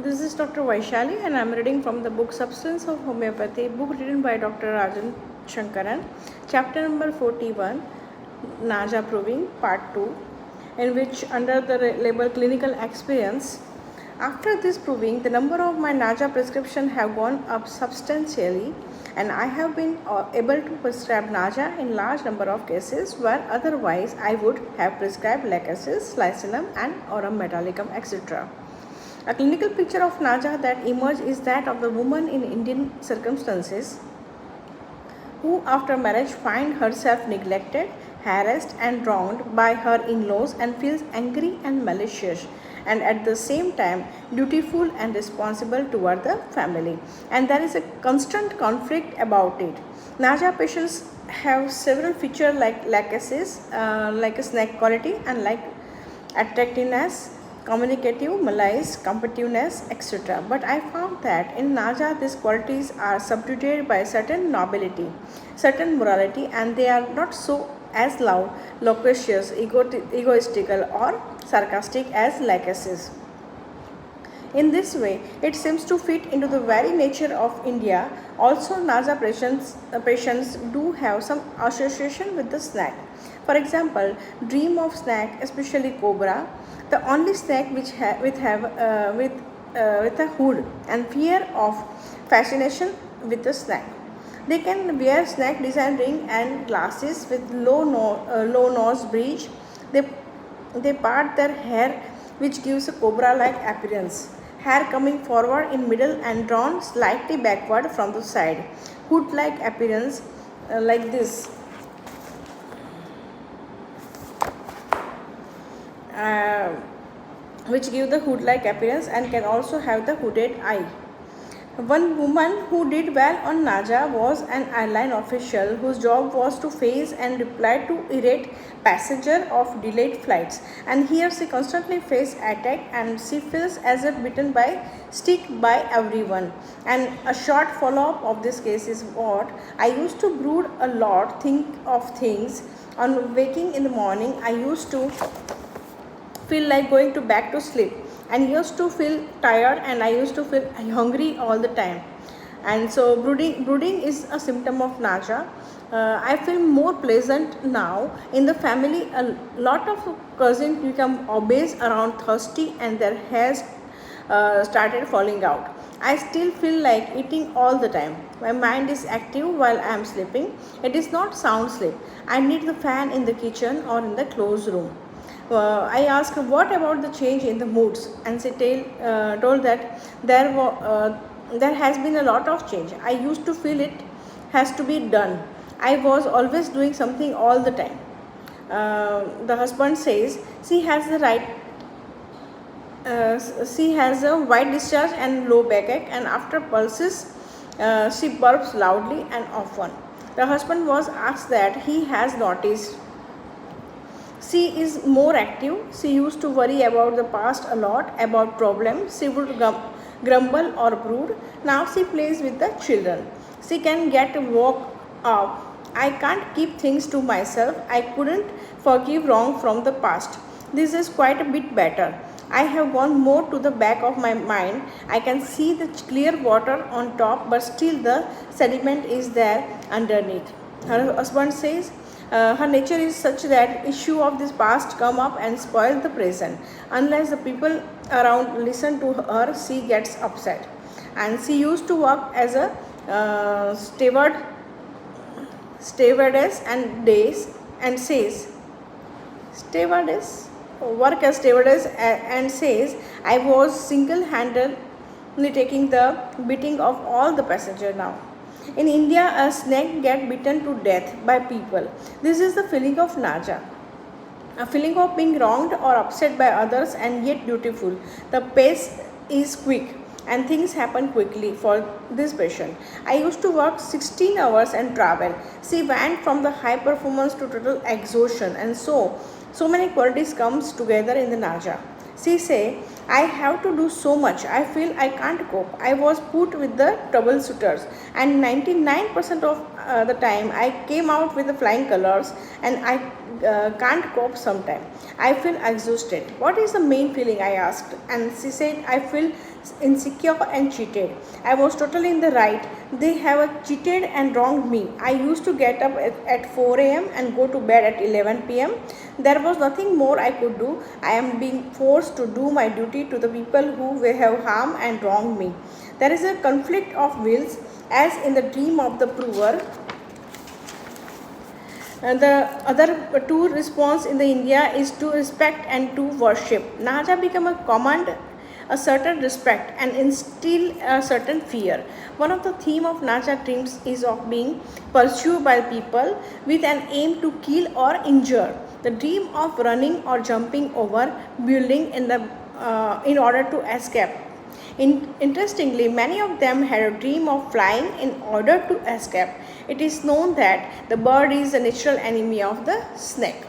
This is Dr. Vaishali and I am reading from the book Substance of Homeopathy, book written by Dr. Rajan Sankaran, chapter number 41, Naja Proving, part 2, in which under the label Clinical Experience. After this proving, the number of my Naja prescription have gone up substantially and I have been able to prescribe Naja in large number of cases where otherwise I would have prescribed lacasis, lycinum and aurum metallicum, etc. A clinical picture of Naja that emerged is that of the woman in Indian circumstances who after marriage finds herself neglected, harassed and wronged by her in-laws and feels angry and malicious and at the same time dutiful and responsible toward the family, and there is a constant conflict about it. Naja patients have several features like lacasis, like a snack quality and like attractiveness, communicative, malice, competitiveness, etc. But I found that in Naja these qualities are subdued by certain nobility, certain morality, and they are not so as loud, loquacious, egoistical, or sarcastic as lacasis. In this way, it seems to fit into the very nature of India. Also, Naja patients do have some association with the snack. For example, dream of snack, especially cobra, the only snack which with a hood, and fear of fascination with the snack. They can wear snack design ring and glasses with low nose bridge. They, they part their hair which gives a cobra-like appearance. Hair coming forward in middle and drawn slightly backward from the side. Hood-like appearance like this. Which give the hood-like appearance and can also have the hooded eye. One woman who did well on Naja was an airline official whose job was to face and reply to irate passenger of delayed flights, and here she constantly faced attack and she feels as if bitten by stick by everyone. And a short follow-up of this case is what I used to brood a lot, think of things. On waking in the morning, I used to feel like going to back to sleep and used to feel tired and I used to feel hungry all the time. And so brooding is a symptom of Naja. I feel more pleasant now. In the family, a lot of cousins become obese around thirsty and their hairs started falling out. I still feel like eating all the time. My mind is active while I am sleeping. It is not sound sleep. I need the fan in the kitchen or in the closed room. I asked her what about the change in the moods, and she told that there has been a lot of change. I used to feel it has to be done. I was always doing something all the time. The husband says she has the right. She has a white discharge and low backache, and after pulses, she burps loudly and often. The husband was asked that he has noticed she is more active. She used to worry about the past a lot, about problems. She would grumble or brood. Now she plays with the children. She can get woke up. I can't keep things to myself. I couldn't forgive wrong from the past. This is quite a bit better. I have gone more to the back of my mind. I can see the clear water on top, but still the sediment is there underneath. Her husband says, her nature is such that issue of this past come up and spoil the present. Unless the people around listen to her, she gets upset. And she used to work as a stewardess and says I was single-handedly taking the beating of all the passengers now. In India, a snake gets beaten to death by people. This is the feeling of Naja. A feeling of being wronged or upset by others and yet dutiful. The pace is quick and things happen quickly for this patient. I used to work 16 hours and travel. She went from the high performance to total exhaustion, and so many qualities comes together in the Naja. She say, I have to do so much. I feel I can't cope. I was put with the troubleshooters, and 99% of the time I came out with the flying colors, and I can't cope sometime. I feel exhausted. What is the main feeling? I asked, and she said, I feel insecure and cheated. I was totally in the right. They have cheated and wronged me. I used to get up at 4 a.m. and go to bed at 11 p.m. There was nothing more I could do. I am being forced to do my duty to the people who have harmed and wronged me. There is a conflict of wills, as in the dream of the prover. And the other two response in the India is to respect and to worship. Naja become a command a certain respect and instill a certain fear. One of the theme of Naja dreams is of being pursued by people with an aim to kill or injure. The dream of running or jumping over building in order to escape. Interestingly, many of them had a dream of flying in order to escape. It is known that the bird is the natural enemy of the snake.